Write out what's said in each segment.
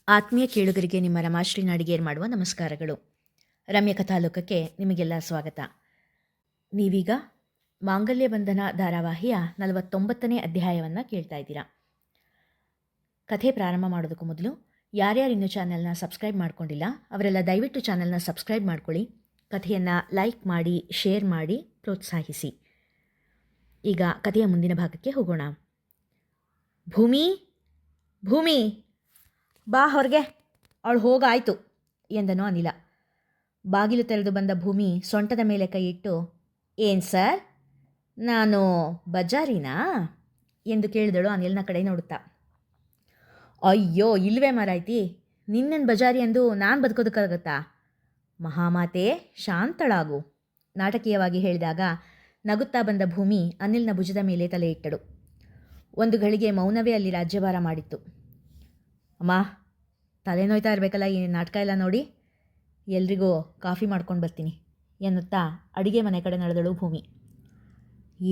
ಆತ್ಮೀಯ ಕೇಳುಗರಿಗೆ ನಿಮ್ಮ ರಮಾಶ್ರೀ ನಾಡಿಗೇರ್ ಮಾಡುವ ನಮಸ್ಕಾರಗಳು. ರಮ್ಯ ಕಥಾಲೋಕಕ್ಕೆ ನಿಮಗೆಲ್ಲ ಸ್ವಾಗತ. ನೀವೀಗ ಮಾಂಗಲ್ಯ ಬಂಧನ ಧಾರಾವಾಹಿಯ 49ನೇ ಅಧ್ಯಾಯವನ್ನು ಕೇಳ್ತಾ ಇದ್ದೀರಾ. ಕಥೆ ಪ್ರಾರಂಭ ಮಾಡೋದಕ್ಕೂ ಮೊದಲು ಯಾರ್ಯಾರು ಇನ್ನೂ ಚಾನಲ್ನ ಸಬ್ಸ್ಕ್ರೈಬ್ ಮಾಡ್ಕೊಂಡಿಲ್ಲ ಅವರೆಲ್ಲ ದಯವಿಟ್ಟು ಚಾನಲ್ನ ಸಬ್ಸ್ಕ್ರೈಬ್ ಮಾಡ್ಕೊಳ್ಳಿ, ಕಥೆಯನ್ನು ಲೈಕ್ ಮಾಡಿ, ಶೇರ್ ಮಾಡಿ, ಪ್ರೋತ್ಸಾಹಿಸಿ. ಈಗ ಕಥೆಯ ಮುಂದಿನ ಭಾಗಕ್ಕೆ ಹೋಗೋಣ. ಭೂಮಿ, ಭೂಮಿ ಬಾ ಹೊರಗೆ, ಅವಳು ಹೋಗಾಯಿತು ಎಂದನು ಅನಿಲ. ಬಾಗಿಲು ತೆರೆದು ಬಂದ ಭೂಮಿ ಸೊಂಟದ ಮೇಲೆ ಕೈ ಇಟ್ಟು, ಏನು ಸರ್, ನಾನು ಬಜಾರಿನಾ ಎಂದು ಕೇಳಿದಳು ಅನಿಲ್ನ ಕಡೆ ನೋಡುತ್ತಾ. ಅಯ್ಯೋ ಇಲ್ವೇ ಮಾರಾಯ್ತಿ, ನಿನ್ನೇನು ಬಜಾರಿ ಎಂದು ನಾನು ಬದುಕೋದಕ್ಕಾಗತ್ತಾ? ಮಹಾಮಾತೆ ಶಾಂತಳಾಗು, ನಾಟಕೀಯವಾಗಿ ಹೇಳಿದಾಗ ನಗುತ್ತಾ ಬಂದ ಭೂಮಿ ಅನಿಲ್ನ ಭುಜದ ಮೇಲೆ ತಲೆ ಇಟ್ಟಳು. ಒಂದು ಗಳಿಗೆ ಮೌನವೇ ಅಲ್ಲಿ ರಾಜ್ಯಭಾರ ಮಾಡಿತ್ತು. ಅಮ್ಮ, ತಲೆನೋಯ್ತಾ ಇರಬೇಕಲ್ಲ ಈ ನಾಟಕ ಎಲ್ಲ ನೋಡಿ, ಎಲ್ರಿಗೂ ಕಾಫಿ ಮಾಡ್ಕೊಂಡು ಬರ್ತೀನಿ ಎನ್ನುತ್ತಾ ಅಡುಗೆ ಮನೆ ಕಡೆ ನಡೆದಳು ಭೂಮಿ.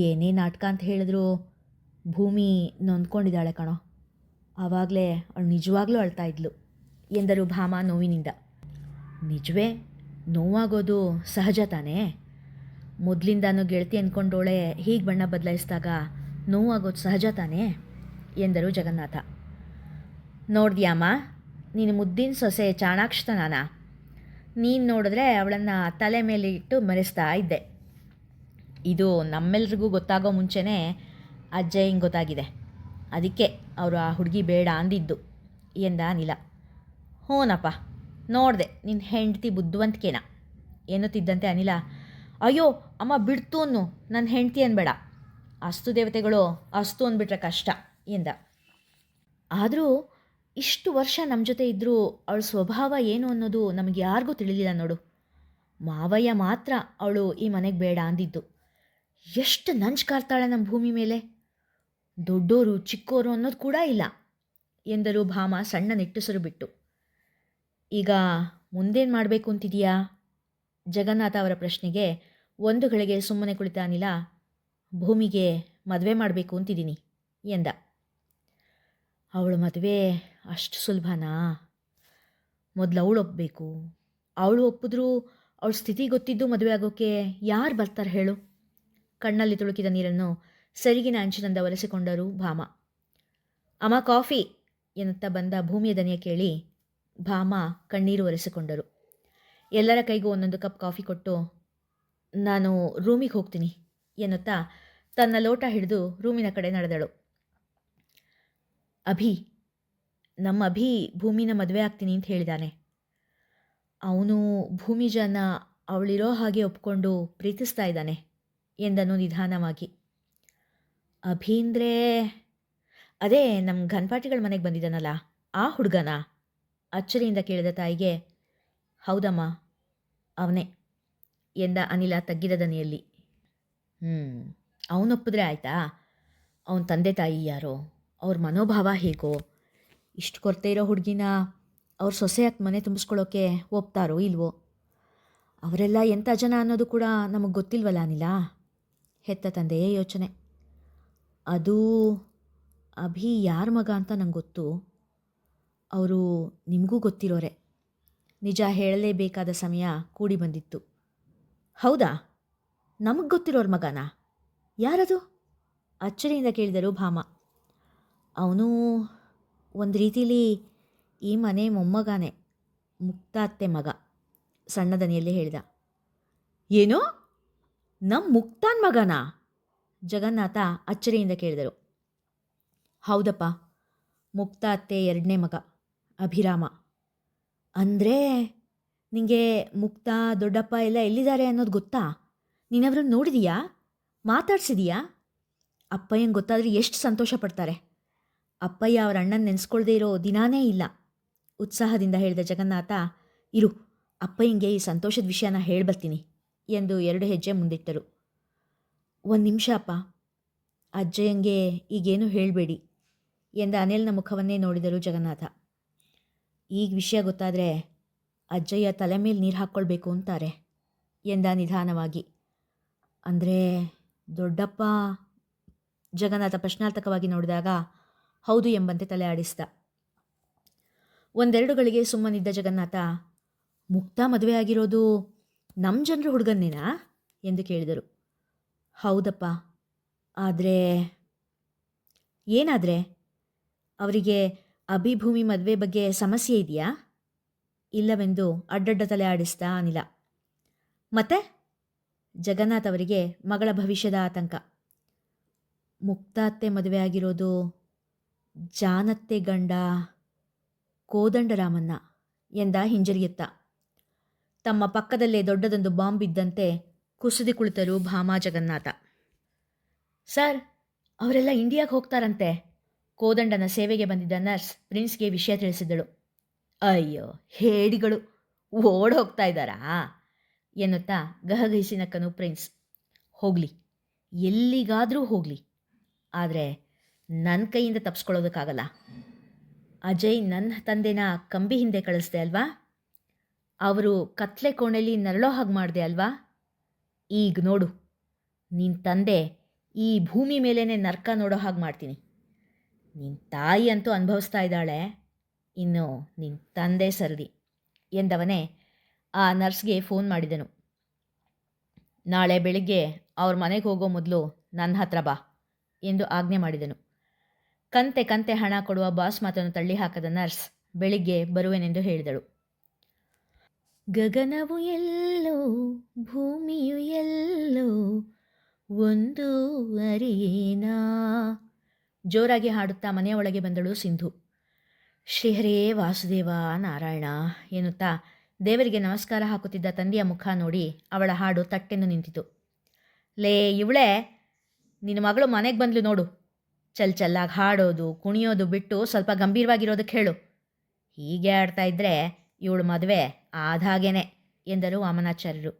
ಏನೇ ನಾಟಕ ಅಂತ ಹೇಳಿದ್ರು ಭೂಮಿ ನೊಂದ್ಕೊಂಡಿದ್ದಾಳೆ ಕಣೋ, ಆವಾಗಲೇ ಅವಳು ನಿಜವಾಗ್ಲೂ ಅಳ್ತಾ ಇದ್ಲು ಎಂದರು ಭಾಮ ನೋವಿನಿಂದ. ನಿಜವೇ, ನೋವಾಗೋದು ಸಹಜ ತಾನೇ. ಮೊದಲಿಂದಾನು ಗೆಳತಿ ಅಂದ್ಕೊಂಡೋಳೆ ಹೀಗೆ ಬಣ್ಣ ಬದಲಾಯಿಸಿದಾಗ ನೋವಾಗೋದು ಸಹಜ ತಾನೇ ಎಂದರು ಜಗನ್ನಾಥ. ನೋಡ್ದ್ಯಾಮ್ಮ, ನೀನು ಮುದ್ದಿನ ಸೊಸೆ ಚಾಣಾಕ್ಷತನಾನ. ನೀನು ನೋಡಿದ್ರೆ ಅವಳನ್ನು ತಲೆ ಮೇಲೆ ಇಟ್ಟು ಮೆರೆಸ್ತಾ ಇದ್ದೆ. ಇದು ನಮ್ಮೆಲ್ರಿಗೂ ಗೊತ್ತಾಗೋ ಮುಂಚೆನೇ ಅಜ್ಜ ಹಿಂಗೆ ಗೊತ್ತಾಗಿದೆ, ಅದಕ್ಕೆ ಅವರು ಆ ಹುಡುಗಿ ಬೇಡ ಅಂದಿದ್ದು ಎಂದ ಅನಿಲ. ಹ್ಞೂನಪ್ಪ, ನೋಡಿದೆ ನಿನ್ನ ಹೆಂಡತಿ ಬುದ್ಧಿವಂತಿಕೆನ ಎನ್ನುತ್ತಿದ್ದಂತೆ ಅನಿಲ, ಅಯ್ಯೋ ಅಮ್ಮ ಬಿಡ್ತು ಅನ್ನು, ನನ್ನ ಹೆಂಡತಿ ಅನ್ಬೇಡ, ಅಸ್ತು ದೇವತೆಗಳು ಅಸ್ತು ಅಂದ್ಬಿಟ್ರೆ ಕಷ್ಟ ಎಂದ. ಆದರೂ ಇಷ್ಟು ವರ್ಷ ನಮ್ಮ ಜೊತೆ ಇದ್ದರೂ ಅವಳ ಸ್ವಭಾವ ಏನು ಅನ್ನೋದು ನಮಗೆ ಯಾರಿಗೂ ತಿಳಿಲಿಲ್ಲ ನೋಡು. ಮಾವಯ್ಯ ಮಾತ್ರ ಅವಳು ಈ ಮನೆಗೆ ಬೇಡ ಅಂದಿದ್ದು. ಎಷ್ಟು ನಂಚ್ಕಾರ್ತಾಳೆ ನಮ್ಮ ಭೂಮಿ ಮೇಲೆ, ದೊಡ್ಡೋರು ಚಿಕ್ಕೋರು ಅನ್ನೋದು ಕೂಡ ಇಲ್ಲ ಎಂದರು ಭಾಮ ಸಣ್ಣ ನಿಟ್ಟುಸಿರು ಬಿಟ್ಟು. ಈಗ ಮುಂದೇನು ಮಾಡಬೇಕು ಅಂತಿದೆಯಾ? ಜಗನ್ನಾಥ ಅವರ ಪ್ರಶ್ನೆಗೆ ಒಂದು ಗಳಿಗೆ ಸುಮ್ಮನೆ ಕುಳಿತ ಅನಿಲ, ಭೂಮಿಗೆ ಮದುವೆ ಮಾಡಬೇಕು ಅಂತಿದ್ದೀನಿ ಎಂದ. ಅವಳು ಮದುವೆ ಅಷ್ಟು ಸುಲಭನಾ? ಮೊದಲು ಅವಳು ಒಪ್ಪಬೇಕು. ಅವಳು ಒಪ್ಪಿದ್ರೂ ಅವಳ ಸ್ಥಿತಿ ಗೊತ್ತಿದ್ದು ಮದುವೆ ಆಗೋಕ್ಕೆ ಯಾರು ಬರ್ತಾರೆ ಹೇಳು? ಕಣ್ಣಲ್ಲಿ ತುಳುಕಿದ ನೀರನ್ನು ಸರಿಗಿನ ಅಂಚಿನಿಂದ ಒರೆಸಿಕೊಂಡರು ಭಾಮ. ಅಮ್ಮ ಕಾಫಿ ಎನ್ನುತ್ತಾ ಬಂದ ಭೂಮಿಯ ದನಿಯ ಕೇಳಿ ಭಾಮ ಕಣ್ಣೀರು ಒರೆಸಿಕೊಂಡರು. ಎಲ್ಲರ ಕೈಗೂ ಒಂದೊಂದು ಕಪ್ ಕಾಫಿ ಕೊಟ್ಟು, ನಾನು ರೂಮಿಗೆ ಹೋಗ್ತೀನಿ ಎನ್ನುತ್ತಾ ತನ್ನ ಲೋಟ ಹಿಡಿದು ರೂಮಿನ ಕಡೆ ನಡೆದಳು. ನಮ್ಮ ಅಭಿ ಭೂಮಿನ ಮದುವೆ ಆಗ್ತೀನಿ ಅಂತ ಹೇಳಿದಾನೆ. ಅವನು ಭೂಮಿಜನ ಅವಳಿರೋ ಹಾಗೆ ಒಪ್ಕೊಂಡು ಪ್ರೀತಿಸ್ತಾ ಇದ್ದಾನೆ ಎಂದನು ನಿಧಾನವಾಗಿ. ಅಭಿ ಅಂದರೆ ಅದೇ ನಮ್ಮ ಘನ್ಪಾಟಿಗಳ ಮನೆಗೆ ಬಂದಿದ್ದಾನಲ್ಲ ಆ ಹುಡುಗನ? ಅಚ್ಚರಿಯಿಂದ ಕೇಳಿದ ತಾಯಿಗೆ, ಹೌದಮ್ಮ ಅವನೇ ಎಂದ ಅನಿಲ ತಗ್ಗಿದ ದನಿಯಲ್ಲಿ. ಅವನೊಪ್ಪಿದ್ರೆ ಆಯಿತಾ? ಅವನ ತಂದೆ ತಾಯಿ ಯಾರೋ, ಅವ್ರ ಮನೋಭಾವ ಹೇಗೋ, ಇಷ್ಟು ಕೊರತೆ ಇರೋ ಹುಡುಗಿನ ಅವ್ರ ಸೊಸೆಯಾಗಿ ಮನೆ ತುಂಬಿಸ್ಕೊಳ್ಳೋಕ್ಕೆ ಒಪ್ತಾರೋ ಇಲ್ವೋ? ಅವರೆಲ್ಲ ಎಂಥ ಜನ ಅನ್ನೋದು ಕೂಡ ನಮಗೆ ಗೊತ್ತಿಲ್ವಲ್ಲ ಅನಿಲ. ಹೆತ್ತ ತಂದೆಯೇ ಯೋಚನೆ. ಅದು ಅಭಿ ಯಾರ ಮಗ ಅಂತ ನಂಗೆ ಗೊತ್ತು, ಅವರು ನಿಮಗೂ ಗೊತ್ತಿರೋರೆ. ನಿಜ ಹೇಳಲೇಬೇಕಾದ ಸಮಯ ಕೂಡಿ ಬಂದಿತ್ತು. ಹೌದಾ, ನಮಗೆ ಗೊತ್ತಿರೋರ ಮಗನಾ? ಯಾರದು? ಅಚ್ಚರಿಯಿಂದ ಕೇಳಿದರು ಭಾಮ. ಅವನು ಒಂದು ರೀತಿಲಿ ಈ ಮನೆ ಮೊಮ್ಮಗನೇ, ಮುಕ್ತ ಅತ್ತೆ ಮಗ, ಸಣ್ಣ ದನಿಯಲ್ಲಿ ಹೇಳಿದ. ಏನು, ನಮ್ಮ ಮುಕ್ತಾನ್ ಮಗನಾ? ಜಗನ್ನಾಥ ಅಚ್ಚರಿಯಿಂದ ಕೇಳಿದರು. ಹೌದಪ್ಪ, ಮುಕ್ತ ಅತ್ತೆ ಎರಡನೇ ಮಗ ಅಭಿರಾಮ. ಅಂದರೆ ನಿನಗೆ ಮುಕ್ತ ದೊಡ್ಡಪ್ಪ ಎಲ್ಲ ಎಲ್ಲಿದ್ದಾರೆ ಅನ್ನೋದು ಗೊತ್ತಾ? ನೀನವ್ರನ್ನ ನೋಡಿದೀಯಾ? ಮಾತಾಡ್ಸಿದೀಯಾ? ಅಪ್ಪಯ್ಯಂಗೆ ಗೊತ್ತಾದರೆ ಎಷ್ಟು ಸಂತೋಷ ಪಡ್ತಾರೆ. ಅಪ್ಪಯ್ಯ ಅವರ ಅಣ್ಣನ ನೆನೆಸ್ಕೊಳ್ದೇ ಇರೋ ದಿನಾನೇ ಇಲ್ಲ, ಉತ್ಸಾಹದಿಂದ ಹೇಳಿದ ಜಗನ್ನಾಥ. ಇರು, ಅಪ್ಪಯ್ಯಂಗೆ ಈ ಸಂತೋಷದ ವಿಷಯನ ಹೇಳ್ಬರ್ತೀನಿ ಎಂದು 2 ಹೆಜ್ಜೆ ಮುಂದಿಟ್ಟರು. ಒಂದು ನಿಮಿಷ ಅಪ್ಪ, ಅಜ್ಜಯ್ಯಂಗೆ ಈಗೇನು ಹೇಳಬೇಡಿ ಎಂದ ಅನಿಲ್ನ ಮುಖವನ್ನೇ ನೋಡಿದರು ಜಗನ್ನಾಥ. ಈಗ ವಿಷಯ ಗೊತ್ತಾದರೆ ಅಜ್ಜಯ್ಯ ತಲೆ ಮೇಲೆ ನೀರು ಹಾಕ್ಕೊಳ್ಬೇಕು ಅಂತಾರೆ ಎಂದ ನಿಧಾನವಾಗಿ. ಅಂದರೆ ದೊಡ್ಡಪ್ಪ? ಜಗನ್ನಾಥ ಪ್ರಶ್ನಾರ್ಥಕವಾಗಿ ನೋಡಿದಾಗ ಹೌದು ಎಂಬಂತೆ ತಲೆ ಆಡಿಸಿದ. ಒಂದೆರಡು ಗಳಿಗೆ ಸುಮ್ಮನಿದ್ದ ಜಗನ್ನಾಥ, ಮುಕ್ತಾ ಮದುವೆ ಆಗಿರೋದು ನಮ್ಮ ಜನರು ಹುಡುಗನ್ನೇನಾ ಎಂದು ಕೇಳಿದರು. ಹೌದಪ್ಪ, ಆದರೆ ಏನಾದರೆ? ಅವರಿಗೆ ಅಭಿಭೂಮಿ ಮದುವೆ ಬಗ್ಗೆ ಸಮಸ್ಯೆ ಇದೆಯಾ? ಇಲ್ಲವೆಂದು ಅಡ್ಡಡ್ಡ ತಲೆ ಆಡಿಸ್ತಾ ಅನಿಲ. ಮತ್ತೆ ಜಗನ್ನಾಥ್ ಅವರಿಗೆ ಮಗಳ ಭವಿಷ್ಯದ ಆತಂಕ. ಮುಕ್ತಾತ್ತೆ ಮದುವೆ ಆಗಿರೋದು ಜಾನತ್ತೆ ಗಂಡ ಕೋದಂಡರಾಮನ್ನ ಎಂದ ಹಿಂಜರಿಯುತ್ತ. ತಮ್ಮ ಪಕ್ಕದಲ್ಲೇ ದೊಡ್ಡದೊಂದು ಬಾಂಬ್ ಬಿದ್ದಂತೆ ಕುಸಿದು ಕುಳಿತರು ಭಾಮಾ ಜಗನ್ನಾಥ. ಸರ್, ಅವರೆಲ್ಲ ಇಂಡಿಯಾಗೆ ಹೋಗ್ತಾರಂತೆ. ಕೋದಂಡನ ಸೇವೆಗೆ ಬಂದಿದ್ದ ನರ್ಸ್ ಪ್ರಿನ್ಸ್ಗೆ ವಿಷಯ ತಿಳಿಸಿದಳು. ಅಯ್ಯೋ ಹೇಡಿಗಳು, ಓಡ್ ಹೋಗ್ತಾ ಇದ್ದಾರಾ ಎನ್ನುತ್ತಾ ಗಹಗಹಿಸಿ ನಕ್ಕನು ಪ್ರಿನ್ಸ್. ಹೋಗಲಿ, ಎಲ್ಲಿಗಾದರೂ ಹೋಗಲಿ, ಆದರೆ ನನ್ನ ಕೈಯಿಂದ ತಪ್ಪಿಸ್ಕೊಳ್ಳೋದಕ್ಕಾಗಲ್ಲ. ಅಜಯ್ ನನ್ನ ತಂದೆನ ಕಂಬಿ ಹಿಂದೆ ಕಳಿಸ್ದೆ ಅಲ್ವಾ? ಅವರು ಕತ್ಲೆ ಕೋಣೆಯಲ್ಲಿ ನರಳೋ ಹಾಗೆ ಮಾಡಿದೆ ಅಲ್ವಾ? ಈಗ ನೋಡು, ನಿನ್ನ ತಂದೆ ಈ ಭೂಮಿ ಮೇಲೇ ನರ್ಕ ನೋಡೋ ಹಾಗೆ ಮಾಡ್ತೀನಿ. ನಿನ್ನ ತಾಯಿ ಅಂತೂ ಅನುಭವಿಸ್ತಾ ಇದ್ದಾಳೆ, ಇನ್ನು ನಿನ್ನ ತಂದೆ ಸರದಿ ಎಂದವನೇ ಆ ನರ್ಸ್ಗೆ ಫೋನ್ ಮಾಡಿದನು. ನಾಳೆ ಬೆಳಿಗ್ಗೆ ಅವ್ರ ಮನೆಗೆ ಹೋಗೋ ಮೊದಲು ನನ್ನ ಹತ್ರ ಬಾ ಎಂದು ಆಜ್ಞೆ ಮಾಡಿದನು. ಕಂತೆ ಕಂತೆ ಹಣ ಕೊಡುವ ಬಾಸ್ ಮಾತನ್ನು ತಳ್ಳಿ ಹಾಕದ ನರ್ಸ್ ಬೆಳಿಗ್ಗೆ ಬರುವೆನೆಂದು ಹೇಳಿದಳು. ಗಗನವು ಎಲ್ಲೋ ಭೂಮಿಯು ಎಲ್ಲೋ ಒಂದು ಅರಿಯೇನಾ ಜೋರಾಗಿ ಹಾಡುತ್ತಾ ಮನೆಯ ಒಳಗೆ ಬಂದಳು ಸಿಂಧು. ಶ್ರೀಹರೇ ವಾಸುದೇವ ನಾರಾಯಣ ಎನ್ನುತ್ತಾ ದೇವರಿಗೆ ನಮಸ್ಕಾರ ಹಾಕುತ್ತಿದ್ದ ತಂದೆಯ ಮುಖ ನೋಡಿ ಅವಳ ಹಾಡು ತಟ್ಟೆಂದು ನಿಂತಿತು. ಲೇ ಇವಳೇ, ನಿನ್ನ ಮಗಳು ಮನೆಗೆ ಬಂದ್ಲು ನೋಡು. ಚಲ್ಲಾಗಿ ಹಾಡೋದು ಕುಣಿಯೋದು ಬಿಟ್ಟು ಸ್ವಲ್ಪ ಗಂಭೀರವಾಗಿರೋದಕ್ಕೆ ಹೇಳು. ಹೀಗೆ ಆಡ್ತಾ ಇದ್ದರೆ ಇವಳು ಮದುವೆ ಆದಾಗೇನೆ ಎಂದರು ವಾಮನಾಚಾರ್ಯರು.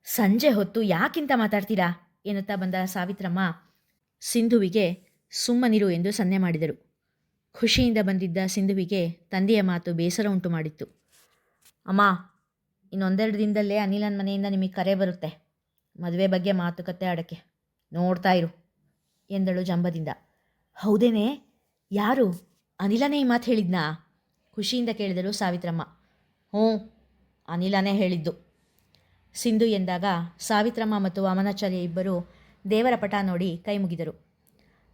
ಸಂಜೆ ಹೊತ್ತು ಯಾಕಿಂತ ಮಾತಾಡ್ತೀರಾ ಎನ್ನುತ್ತಾ ಬಂದ ಸಾವಿತ್ರಮ್ಮ ಸಿಂಧುವಿಗೆ ಸುಮ್ಮನಿರು ಎಂದು ಸನ್ನೆ ಮಾಡಿದರು. ಖುಷಿಯಿಂದ ಬಂದಿದ್ದ ಸಿಂಧುವಿಗೆ ತಂದೆಯ ಮಾತು ಬೇಸರ ಉಂಟು ಮಾಡಿತ್ತು. ಅಮ್ಮ, ಇನ್ನೊಂದೆರಡು ದಿನದಲ್ಲೇ ಅನಿಲನ ಮನೆಯಿಂದ ನಿಮಗೆ ಕರೆ ಬರುತ್ತೆ, ಮದುವೆ ಬಗ್ಗೆ ಮಾತುಕತೆ ಆಡೋಕ್ಕೆ. ನೋಡ್ತಾ ಇರು ಎಂದಳು ಜಂಬದಿಂದ. ಹೌದೇನೆ? ಯಾರು? ಅನಿಲನೇ ಈ ಮಾತು ಹೇಳಿದ್ನಾ? ಖುಷಿಯಿಂದ ಕೇಳಿದರು ಸಾವಿತ್ರಮ್ಮ. ಹ್ಞೂ, ಅನಿಲನೇ ಹೇಳಿದ್ದು ಸಿಂಧು ಎಂದಾಗ ಸಾವಿತ್ರಮ್ಮ ಮತ್ತು ವಾಮನಾಚಾರ್ಯ ಇಬ್ಬರು ದೇವರ ಪಟ ನೋಡಿ ಕೈ ಮುಗಿದರು.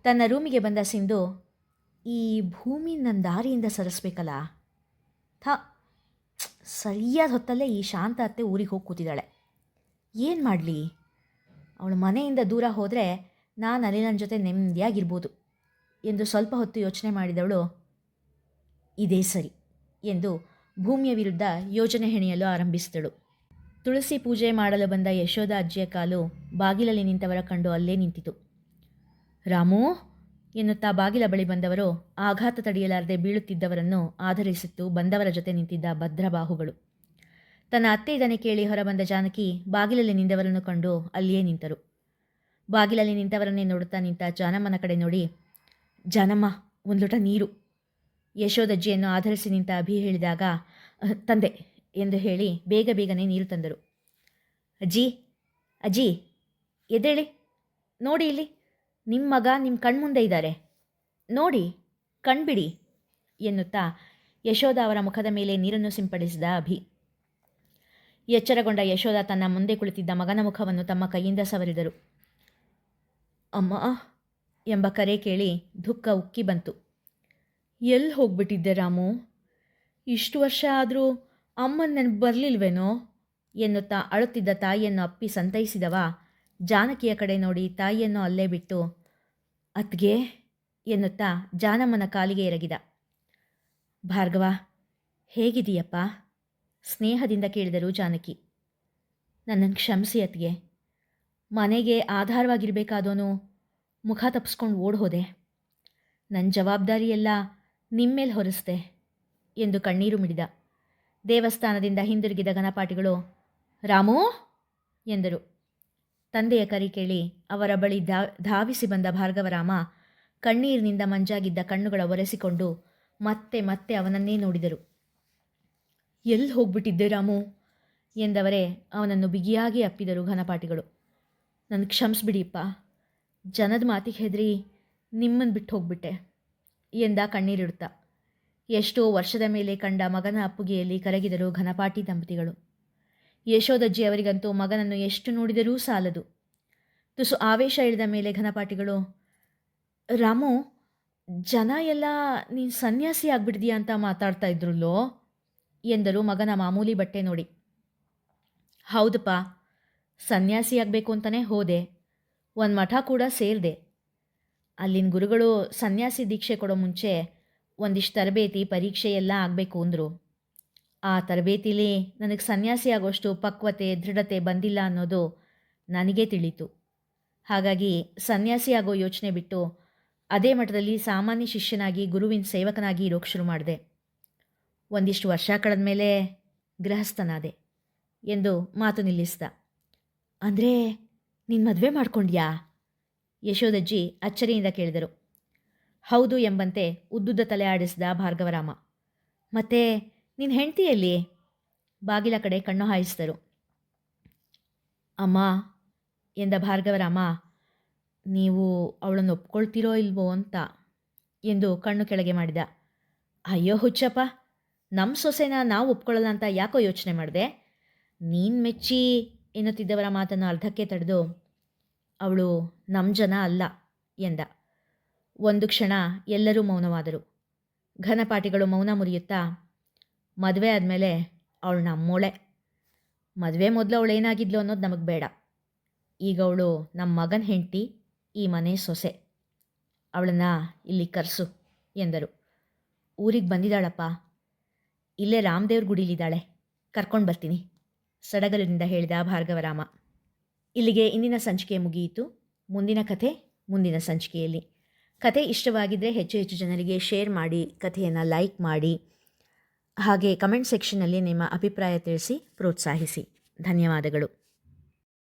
ತನ್ನ ರೂಮಿಗೆ ಬಂದ ಸಿಂಧು, ಈ ಭೂಮಿ ನನ್ನ ದಾರಿಯಿಂದ ಸರಿಸ್ಬೇಕಲ್ಲ. ಸರಿಯಾದ ಹೊತ್ತಲ್ಲೇ ಈ ಶಾಂತ ಅತ್ತೆ ಊರಿಗೆ ಹೋಗಿ ಕೂತಿದ್ದಾಳೆ. ಏನು ಮಾಡಲಿ? ಅವಳು ಮನೆಯಿಂದ ದೂರ ಹೋದರೆ ನಾನು ಅನಿಲನ ಜೊತೆ ನೆಮ್ಮದಿಯಾಗಿರ್ಬೋದು ಎಂದು ಸ್ವಲ್ಪ ಹೊತ್ತು ಯೋಚನೆ ಮಾಡಿದವಳು, ಇದೇ ಸರಿ ಎಂದು ಭೂಮಿಯ ವಿರುದ್ಧ ಯೋಜನೆ ಹೆಣೆಯಲು ಆರಂಭಿಸಿದಳು. ತುಳಸಿ ಪೂಜೆ ಮಾಡಲು ಬಂದ ಯಶೋಧ ಅಜ್ಜಿಯ ಕಾಲು ಬಾಗಿಲಲ್ಲಿ ನಿಂತವರ ಕಂಡು ಅಲ್ಲೇ ನಿಂತಿತು. ರಾಮು ಎನ್ನುತ್ತಾ ಬಾಗಿಲ ಬಳಿ ಬಂದವರು ಆಘಾತ ತಡೆಯಲಾರದೆ ಬೀಳುತ್ತಿದ್ದವರನ್ನು ಆಧರಿಸಿತ್ತು ಬಂದವರ ಜೊತೆ ನಿಂತಿದ್ದ ಭದ್ರಬಾಹುಗಳು. ತನ್ನ ಅತ್ತೆ ಇದನ್ನೇ ಕೇಳಿ ಹೊರಬಂದ ಜಾನಕಿ ಬಾಗಿಲಲ್ಲಿ ನಿಂತವರನ್ನು ಕಂಡು ಅಲ್ಲಿಯೇ ನಿಂತರು. ಬಾಗಿಲಲ್ಲಿ ನಿಂತವರನ್ನೇ ನೋಡುತ್ತಾ ನಿಂತ ಜಾನಮ್ಮನ ಕಡೆ ನೋಡಿ, ಜಾನಮ್ಮ, ಒಂದು ಲೋಟ ನೀರು. ಯಶೋದಜ್ಜಿಯನ್ನು ಆಧರಿಸಿ ನಿಂತ ಅಭಿ ಹೇಳಿದಾಗ, ತಂದೆ ಎಂದು ಹೇಳಿ ಬೇಗ ಬೇಗನೆ ನೀರು ತಂದರು. ಅಜ್ಜಿ, ಅಜ್ಜಿ ಎದ್ದೇಳಿ, ನೋಡಿ ಇಲ್ಲಿ ನಿಮ್ಮ ಮಗ ನಿಮ್ಮ ಕಣ್ಮುಂದೆ ಇದ್ದಾರೆ, ನೋಡಿ ಕಣ್ಬಿಡಿ ಎನ್ನುತ್ತಾ ಯಶೋಧ ಅವರ ಮುಖದ ಮೇಲೆ ನೀರನ್ನು ಸಿಂಪಡಿಸಿದ ಅಭಿ. ಎಚ್ಚರಗೊಂಡ ಯಶೋಧ ತನ್ನ ಮುಂದೆ ಕುಳಿತಿದ್ದ ಮಗನ ಮುಖವನ್ನು ತಮ್ಮ ಕೈಯಿಂದ ಸವರಿದರು. ಅಮ್ಮ ಎಂಬ ಕರೆ ಕೇಳಿ ದುಃಖ ಉಕ್ಕಿ ಬಂತು. ಎಲ್ಲಿ ಹೋಗ್ಬಿಟ್ಟಿದ್ದೆ ರಾಮು? ಇಷ್ಟು ವರ್ಷ ಆದರೂ ಅಮ್ಮನ ನೆನಪು ಬರಲಿಲ್ವೇನೋ ಎನ್ನುತ್ತಾ ಅಳುತ್ತಿದ್ದ ತಾಯಿಯನ್ನು ಅಪ್ಪಿ ಸಂತೈಸಿದವ ಜಾನಕಿಯ ಕಡೆ ನೋಡಿ ತಾಯಿಯನ್ನು ಅಲ್ಲೇ ಬಿಟ್ಟು, ಅತ್ಗೆ ಎನ್ನುತ್ತಾ ಜಾನಮ್ಮನ ಕಾಲಿಗೆ ಎರಗಿದ. ಭಾರ್ಗವ, ಹೇಗಿದೆಯಪ್ಪ ಸ್ನೇಹದಿಂದ ಕೇಳಿದರು ಜಾನಕಿ. ನನ್ನನ್ನು ಕ್ಷಮಿಸಿ ಅತ್ಗೆ, ಮನೆಗೆ ಆಧಾರವಾಗಿರಬೇಕಾದೋನು ಮುಖ ತಪ್ಪಿಸ್ಕೊಂಡು ಓಡ್ ಹೋದೆ. ನನ್ನ ಜವಾಬ್ದಾರಿಯೆಲ್ಲ ನಿಮ್ಮೇಲೆ ಹೊರಿಸ್ದೆ ಎಂದು ಕಣ್ಣೀರು ಮಿಡಿದ. ದೇವಸ್ಥಾನದಿಂದ ಹಿಂದಿರುಗಿದ ಘನಪಾಠಿಗಳು ರಾಮು ಎಂದರು. ತಂದೆಯ ಕರಿ ಕೇಳಿ ಅವರ ಬಳಿ ಧಾವಿಸಿ ಬಂದ ಭಾರ್ಗವರಾಮ ಕಣ್ಣೀರಿನಿಂದ ಮಂಜಾಗಿದ್ದ ಕಣ್ಣುಗಳ ಒರೆಸಿಕೊಂಡು ಮತ್ತೆ ಮತ್ತೆ ಅವನನ್ನೇ ನೋಡಿದರು. ಎಲ್ಲಿ ಹೋಗ್ಬಿಟ್ಟಿದ್ದೆ ರಾಮು ಎಂದವರೇ ಅವನನ್ನು ಬಿಗಿಯಾಗಿ ಅಪ್ಪಿದರು ಘನಪಾಠಿಗಳು. ನನ್ನ ಕ್ಷಮಿಸ್ಬಿಡಿಯಪ್ಪ, ಜನದ ಮಾತಿಗೆ ಹೆದರಿ ನಿಮ್ಮನ್ನು ಬಿಟ್ಟು ಹೋಗ್ಬಿಟ್ಟೆ ಎಂದ ಕಣ್ಣೀರಿಡುತ್ತಾ. ಎಷ್ಟೋ ವರ್ಷದ ಮೇಲೆ ಕಂಡ ಮಗನ ಅಪ್ಪುಗೆಯಲ್ಲಿ ಕರಗಿದರು ಘನಪಾಟಿ ದಂಪತಿಗಳು. ಯಶೋದಜ್ಜಿ ಅವರಿಗಂತೂ ಮಗನನ್ನು ಎಷ್ಟು ನೋಡಿದರೂ ಸಾಲದು. ತುಸು ಆವೇಶ ಇಳಿದ ಮೇಲೆ ಘನಪಾಟಿಗಳು, ರಾಮು, ಜನ ಎಲ್ಲ ನೀನು ಸನ್ಯಾಸಿ ಆಗ್ಬಿಟ್ಟಿದೀಯ ಅಂತ ಮಾತಾಡ್ತಾ ಇದ್ರಲ್ಲೋ ಎಂದರು ಮಗನ ಮಾಮೂಲಿ ಬಟ್ಟೆ ನೋಡಿ. ಹೌದಪ್ಪ, ಸನ್ಯಾಸಿ ಆಗಬೇಕು ಅಂತಲೇ ಹೋದೆ. ಒಂದು ಮಠ ಕೂಡ ಸೇರಿದೆ. ಅಲ್ಲಿನ ಗುರುಗಳು ಸನ್ಯಾಸಿ ದೀಕ್ಷೆ ಕೊಡೋ ಮುಂಚೆ ಒಂದಿಷ್ಟು ತರಬೇತಿ ಪರೀಕ್ಷೆ ಎಲ್ಲ ಆಗಬೇಕು ಅಂದರು. ಆ ತರಬೇತಿಲಿ ನನಗೆ ಸನ್ಯಾಸಿ ಆಗೋಷ್ಟು ಪಕ್ವತೆ ದೃಢತೆ ಬಂದಿಲ್ಲ ಅನ್ನೋದು ನನಗೇ ತಿಳಿತು. ಹಾಗಾಗಿ ಸನ್ಯಾಸಿ ಆಗೋ ಯೋಚನೆ ಬಿಟ್ಟು ಅದೇ ಮಠದಲ್ಲಿ ಸಾಮಾನ್ಯ ಶಿಷ್ಯನಾಗಿ ಗುರುವಿನ ಸೇವಕನಾಗಿ ಇರೋಕ್ಕೆ ಶುರು ಮಾಡಿದೆ. ಒಂದಿಷ್ಟು ವರ್ಷ ಕಳೆದ ಮೇಲೆ ಗೃಹಸ್ಥನಾದೆ ಎಂದು ಮಾತು ನಿಲ್ಲಿಸಿದ. ಅಂದರೆ ನೀನು ಮದುವೆ ಮಾಡ್ಕೊಂಡ್ಯಾ? ಯಶೋದಜ್ಜಿ ಅಚ್ಚರಿಯಿಂದ ಕೇಳಿದರು. ಹೌದು ಎಂಬಂತೆ ಉದ್ದುದ್ದ ತಲೆ ಆಡಿಸಿದ ಭಾರ್ಗವರಾಮ. ಮತ್ತೆ ನಿನ್ನ ಹೆಂಡತಿಯಲ್ಲಿ? ಬಾಗಿಲ ಕಡೆ ಕಣ್ಣು ಹಾಯಿಸಿದರು. ಅಮ್ಮ ಎಂದ ಭಾರ್ಗವರಾಮ, ನೀವು ಅವಳನ್ನು ಒಪ್ಕೊಳ್ತಿರೋ ಇಲ್ವೋ ಅಂತ ಎಂದು ಕಣ್ಣು ಕೆಳಗೆ ಮಾಡಿದ. ಅಯ್ಯೋ ಹುಚ್ಚಪ್ಪ, ನಮ್ಮ ಸೊಸೆನ ನಾವು ಒಪ್ಕೊಳ್ಳಲ್ಲ ಅಂತ ಯಾಕೋ ಯೋಚನೆ ಮಾಡಿದೆ? ನೀನು ಮೆಚ್ಚಿ ಎನ್ನುತ್ತಿದ್ದವರ ಮಾತನ್ನು ಅರ್ಧಕ್ಕೆ ತಡೆದು, ಅವಳು ನಮ್ಮ ಜನ ಅಲ್ಲ ಎಂದ. ಒಂದು ಕ್ಷಣ ಎಲ್ಲರೂ ಮೌನವಾದರು. ಘನಪಾಟಿಗಳು ಮೌನ ಮುರಿಯುತ್ತಾ, ಮದುವೆ ಆದಮೇಲೆ ಅವಳು ನಮ್ಮೋಳೆ. ಮದುವೆ ಮೊದಲು ಅವಳು ಏನಾಗಿದ್ಲು ಅನ್ನೋದು ನಮಗೆ ಬೇಡ. ಈಗ ಅವಳು ನಮ್ಮ ಮಗನ ಹೆಂಡತಿ, ಈ ಮನೆ ಸೊಸೆ. ಅವಳನ್ನು ಇಲ್ಲಿ ಕರೆಸು ಎಂದರು. ಊರಿಗೆ ಬಂದಿದ್ದಾಳಪ್ಪ, ಇಲ್ಲೇ ರಾಮದೇವ್ರ ಗುಡಿಲಿದ್ದಾಳೆ, ಕರ್ಕೊಂಡು ಬರ್ತೀನಿ ಸಡಗರದಿಂದ ಹೇಳಿದ ಭಾರ್ಗವರಾಮ. ಇಲ್ಲಿಗೆ ಇಂದಿನ ಸಂಚಿಕೆ ಮುಗಿಯಿತು. ಮುಂದಿನ ಕಥೆ ಮುಂದಿನ ಸಂಚಿಕೆಯಲ್ಲಿ. ಕಥೆ ಇಷ್ಟವಾಗಿದ್ದರೆ ಹೆಚ್ಚು ಹೆಚ್ಚು ಜನರಿಗೆ ಶೇರ್ ಮಾಡಿ, ಕಥೆಯನ್ನು ಲೈಕ್ ಮಾಡಿ, ಹಾಗೆ ಕಮೆಂಟ್ ಸೆಕ್ಷನ್ನಲ್ಲಿ ನಿಮ್ಮ ಅಭಿಪ್ರಾಯ ತಿಳಿಸಿ ಪ್ರೋತ್ಸಾಹಿಸಿ. ಧನ್ಯವಾದಗಳು.